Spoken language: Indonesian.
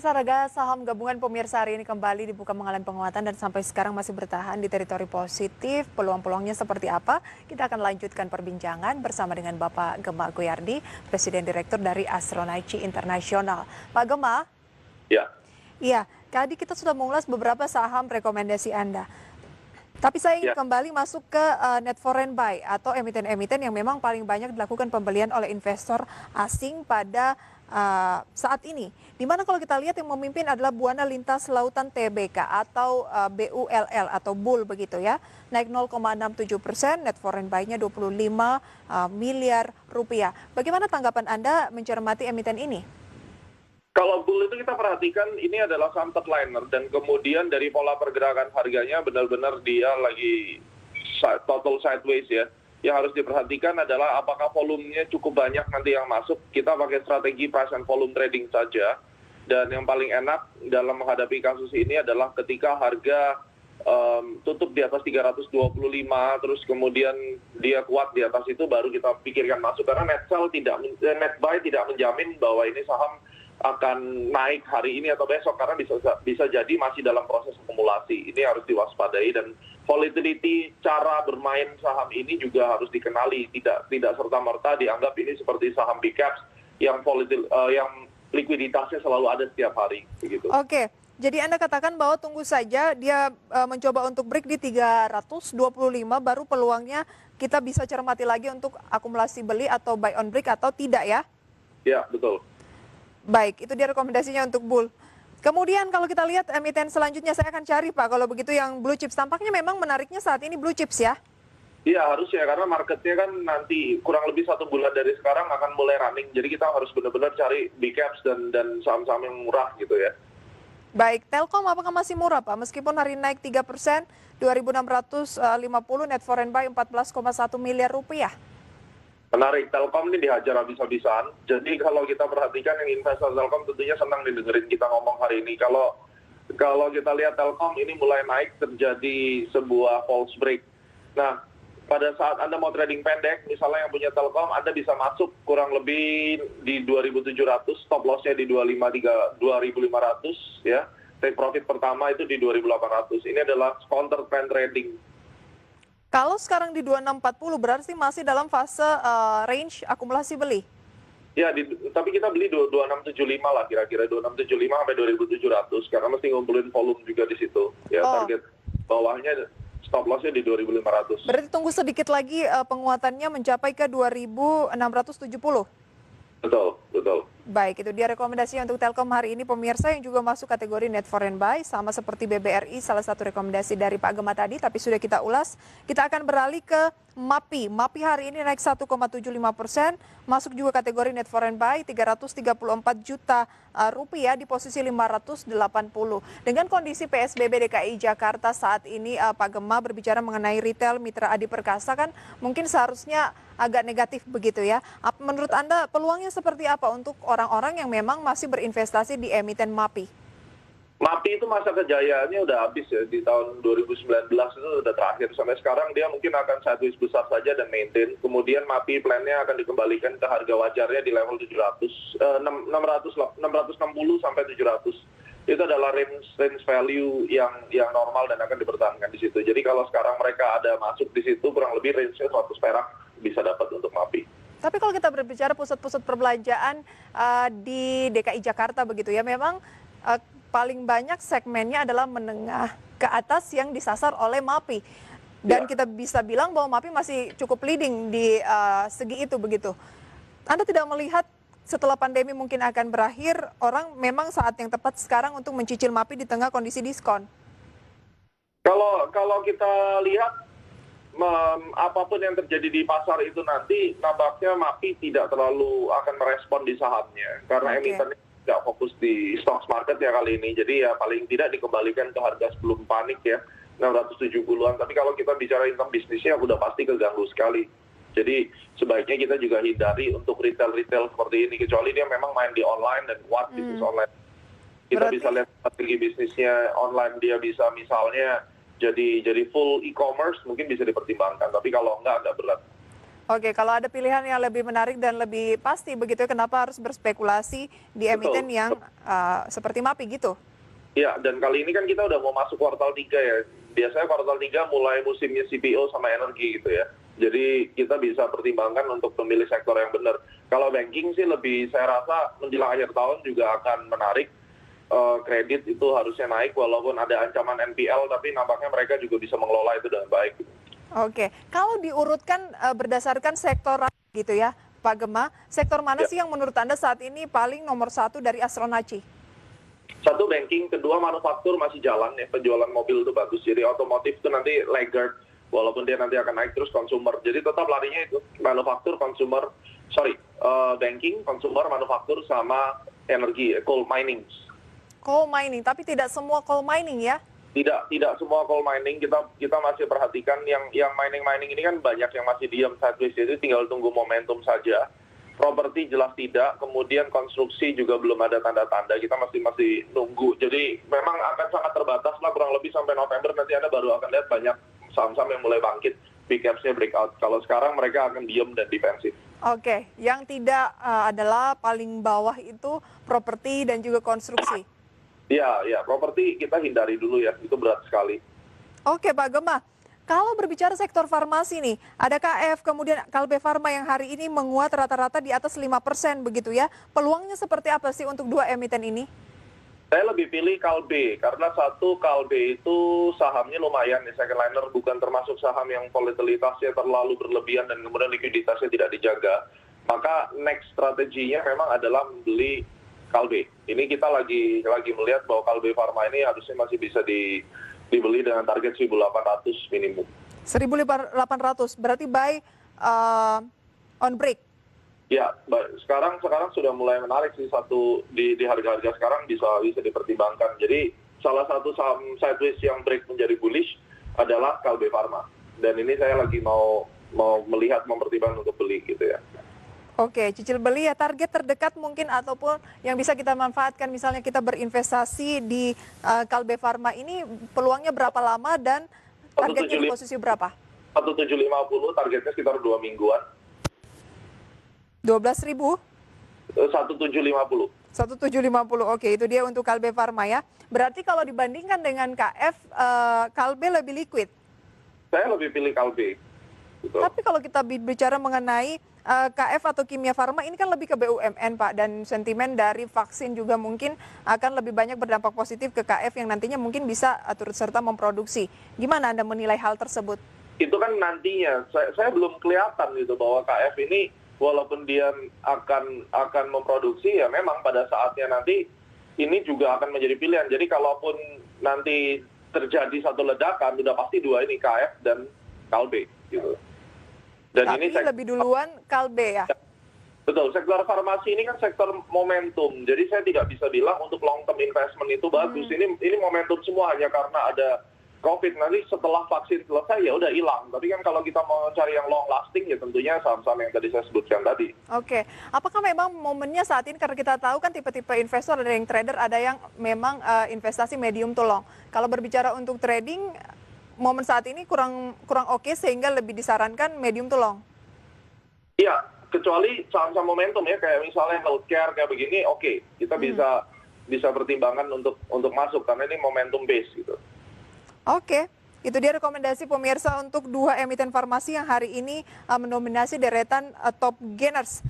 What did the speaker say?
Pemirsa, harga saham gabungan pemirsa hari ini kembali dibuka mengalami penguatan dan sampai sekarang masih bertahan di teritori positif. Peluang-peluangnya seperti apa? Kita akan lanjutkan perbincangan bersama dengan Bapak Gema Goyardi, Presiden Direktur dari Astronauti Internasional. Pak Gema? Ya. Iya, tadi kita sudah mengulas beberapa saham rekomendasi Anda. Tapi saya ingin kembali masuk ke net foreign buy atau emiten-emiten yang memang paling banyak dilakukan pembelian oleh investor asing pada saat ini. Dimana kalau kita lihat yang memimpin adalah Buana Lintas Lautan Tbk atau BULL atau BUL begitu ya. Naik 0,67%, net foreign buy-nya 25 miliar rupiah. Bagaimana tanggapan Anda mencermati emiten ini? Kalau bull itu kita perhatikan ini adalah saham liner dan kemudian dari pola pergerakan harganya benar-benar dia lagi total sideways ya. Yang harus diperhatikan adalah apakah volumenya cukup banyak nanti yang masuk. Kita pakai strategi price and volume trading saja. Dan yang paling enak dalam menghadapi kasus ini adalah ketika harga tutup di atas 325 terus kemudian dia kuat di atas itu baru kita pikirkan masuk. Karena net buy tidak menjamin bahwa ini saham akan naik hari ini atau besok karena bisa jadi masih dalam proses akumulasi. Ini harus diwaspadai dan volatility cara bermain saham ini juga harus dikenali. Tidak serta-merta dianggap ini seperti saham big caps yang yang likuiditasnya selalu ada setiap hari begitu. Oke. Jadi Anda katakan bahwa tunggu saja dia mencoba untuk break di 325 baru peluangnya kita bisa cermati lagi untuk akumulasi beli atau buy on break atau tidak ya? Ya, betul. Baik, itu dia rekomendasinya untuk bull. Kemudian kalau kita lihat emiten selanjutnya saya akan cari Pak, kalau begitu yang blue chips. Tampaknya memang menariknya saat ini blue chips ya? Iya harusnya, karena marketnya kan nanti kurang lebih 1 bulan dari sekarang akan mulai running. Jadi kita harus benar-benar cari big caps dan saham-saham yang murah gitu ya. Baik, Telkom apakah masih murah Pak? Meskipun hari naik 3%, 2.650 net foreign buy 14,1 miliar rupiah. Menarik, Telkom ini dihajar habis-habisan. Jadi kalau kita perhatikan yang investor Telkom tentunya senang didengerin kita ngomong hari ini. Kalau kita lihat Telkom ini mulai naik terjadi sebuah false break. Nah, pada saat Anda mau trading pendek, misalnya yang punya Telkom, Anda bisa masuk kurang lebih di 2.700, stop loss-nya di 2.500 ya. Take profit pertama itu di 2.800. Ini adalah counter trend trading. Kalau sekarang di 2640 berarti masih dalam fase range akumulasi beli? Ya, tapi kita beli 2675 lah kira-kira, 2675 sampai 2700 karena mesti ngumpulin volume juga di situ. Ya, target bawahnya stop loss-nya di 2500. Berarti tunggu sedikit lagi penguatannya mencapai ke 2670. Betul. Baik, itu dia rekomendasi untuk Telkom hari ini pemirsa yang juga masuk kategori net foreign buy sama seperti BBRI, salah satu rekomendasi dari Pak Gema tadi, tapi sudah kita ulas. Kita akan beralih ke MAPI. MAPI hari ini naik 1,75%, masuk juga kategori net foreign buy 334 juta rupiah di posisi 580. Dengan kondisi PSBB DKI Jakarta saat ini Pak Gema berbicara mengenai retail Mitra Adi Perkasa kan mungkin seharusnya agak negatif begitu ya. Menurut Anda peluangnya seperti apa untuk orang-orang yang memang masih berinvestasi di emiten MAPI? MAPI itu masa kejayaannya udah habis ya, di tahun 2019 itu udah terakhir. Sampai sekarang dia mungkin akan sideways besar saja dan maintain. Kemudian MAPI plan-nya akan dikembalikan ke harga wajarnya di level 660 sampai 700. Itu adalah range value yang normal dan akan dipertahankan di situ. Jadi kalau sekarang mereka ada masuk di situ kurang lebih range-nya 100 perak bisa dapat untuk MAPI. Tapi kalau kita berbicara pusat-pusat perbelanjaan di DKI Jakarta begitu ya, memang paling banyak segmennya adalah menengah ke atas yang disasar oleh MAPI. Dan kita bisa bilang bahwa MAPI masih cukup leading di segi itu begitu. Anda tidak melihat setelah pandemi mungkin akan berakhir, orang memang saat yang tepat sekarang untuk mencicil MAPI di tengah kondisi diskon? Kalau kita lihat apapun yang terjadi di pasar itu nanti nampaknya MAPI tidak terlalu akan merespon di sahamnya karena emitennya tidak fokus di stocks market ya kali ini. Jadi ya paling tidak dikembalikan ke harga sebelum panik ya 670-an. Tapi kalau kita bicara income bisnisnya udah pasti keganggu sekali. Jadi sebaiknya kita juga hindari untuk retail seperti ini kecuali dia memang main di online dan kuat bisnis online. Kita bisa lihat strategi bisnisnya online, dia bisa misalnya jadi full e-commerce mungkin bisa dipertimbangkan, tapi kalau enggak agak berat. Oke, kalau ada pilihan yang lebih menarik dan lebih pasti begitu, kenapa harus berspekulasi di emiten Betul. yang seperti MAPI gitu? Ya, dan kali ini kan kita udah mau masuk kuartal 3 ya. Biasanya kuartal 3 mulai musimnya CPO sama energi gitu ya. Jadi kita bisa pertimbangkan untuk memilih sektor yang benar. Kalau banking sih lebih, saya rasa menjelang akhir tahun juga akan menarik. Kredit itu harusnya naik walaupun ada ancaman NPL, tapi nampaknya mereka juga bisa mengelola itu dengan baik. Oke, kalau diurutkan berdasarkan sektor gitu ya, Pak Gema, sektor mana Ya. sih yang menurut Anda saat ini paling nomor satu dari Astronaci? Satu banking, kedua manufaktur masih jalan ya, penjualan mobil itu bagus. Jadi otomotif itu nanti laggard, walaupun dia nanti akan naik, terus consumer. Jadi tetap larinya itu manufaktur, banking, consumer, manufaktur, sama energi, coal mining. Coal mining, tapi tidak semua coal mining ya? Tidak semua coal mining, kita masih perhatikan yang mining ini kan banyak yang masih diam sideways, jadi tinggal tunggu momentum saja. Properti jelas tidak, kemudian konstruksi juga belum ada tanda-tanda, kita masih nunggu. Jadi memang akan sangat terbatas lah, kurang lebih sampai November nanti Anda baru akan lihat banyak saham-saham yang mulai bangkit, big caps-nya breakout. Kalau sekarang mereka akan diam dan defensif. Oke, yang tidak adalah paling bawah itu properti dan juga konstruksi. Ya, properti kita hindari dulu ya, itu berat sekali. Oke, Pak Gema. Kalau berbicara sektor farmasi nih, ada KF, kemudian Kalbe Farma yang hari ini menguat rata-rata di atas 5% begitu ya. Peluangnya seperti apa sih untuk dua emiten ini? Saya lebih pilih Kalbe, karena satu, Kalbe itu sahamnya lumayan ya, second liner, bukan termasuk saham yang volatilitasnya terlalu berlebihan dan kemudian likuiditasnya tidak dijaga. Maka next strateginya memang adalah membeli Kalbe. Ini kita lagi melihat bahwa Kalbe Farma ini harusnya masih bisa dibeli dengan target 1.800 minimum. 1.800, berarti buy on break. Ya, sekarang sudah mulai menarik sih, satu di harga-harga sekarang bisa dipertimbangkan. Jadi salah satu saham sideways yang break menjadi bullish adalah Kalbe Farma. Dan ini saya lagi mau melihat, mempertimbangkan untuk beli gitu ya. Oke, cicil beli ya, target terdekat mungkin ataupun yang bisa kita manfaatkan, misalnya kita berinvestasi di Kalbe Farma ini, peluangnya berapa lama dan targetnya di posisi berapa? 1750, targetnya sekitar 2 mingguan. 12.000? 1750. 1750, oke, itu dia untuk Kalbe Farma ya. Berarti kalau dibandingkan dengan KF, Kalbe lebih liquid. Saya lebih pilih Kalbe. Gitu. Tapi kalau kita bicara mengenai KF atau Kimia Farma, ini kan lebih ke BUMN Pak, dan sentimen dari vaksin juga mungkin akan lebih banyak berdampak positif ke KF yang nantinya mungkin bisa turut serta memproduksi. Gimana Anda menilai hal tersebut? Itu kan nantinya, saya belum kelihatan gitu bahwa KF ini walaupun dia akan memproduksi, ya memang pada saatnya nanti ini juga akan menjadi pilihan. Jadi kalaupun nanti terjadi satu ledakan, sudah pasti dua ini, KF dan Kalbe gitu. Dan tapi ini lebih duluan Kalbe ya? Betul, sektor farmasi ini kan sektor momentum. Jadi saya tidak bisa bilang untuk long term investment itu bagus. Ini momentum semua, hanya karena ada COVID. Nanti setelah vaksin selesai ya udah hilang. Tapi kan kalau kita mau cari yang long lasting ya tentunya saham-saham yang tadi saya sebutkan tadi. Oke, apakah memang momennya saat ini, karena kita tahu kan tipe-tipe investor, ada yang trader, ada yang memang investasi medium to long. Kalau berbicara untuk trading, momen saat ini kurang oke sehingga lebih disarankan medium to long. Iya, kecuali saham-saham momentum ya, kayak misalnya healthcare kayak begini, oke, kita bisa pertimbangkan untuk masuk karena ini momentum base gitu. Oke, itu dia rekomendasi pemirsa untuk dua emiten farmasi yang hari ini mendominasi deretan top gainers.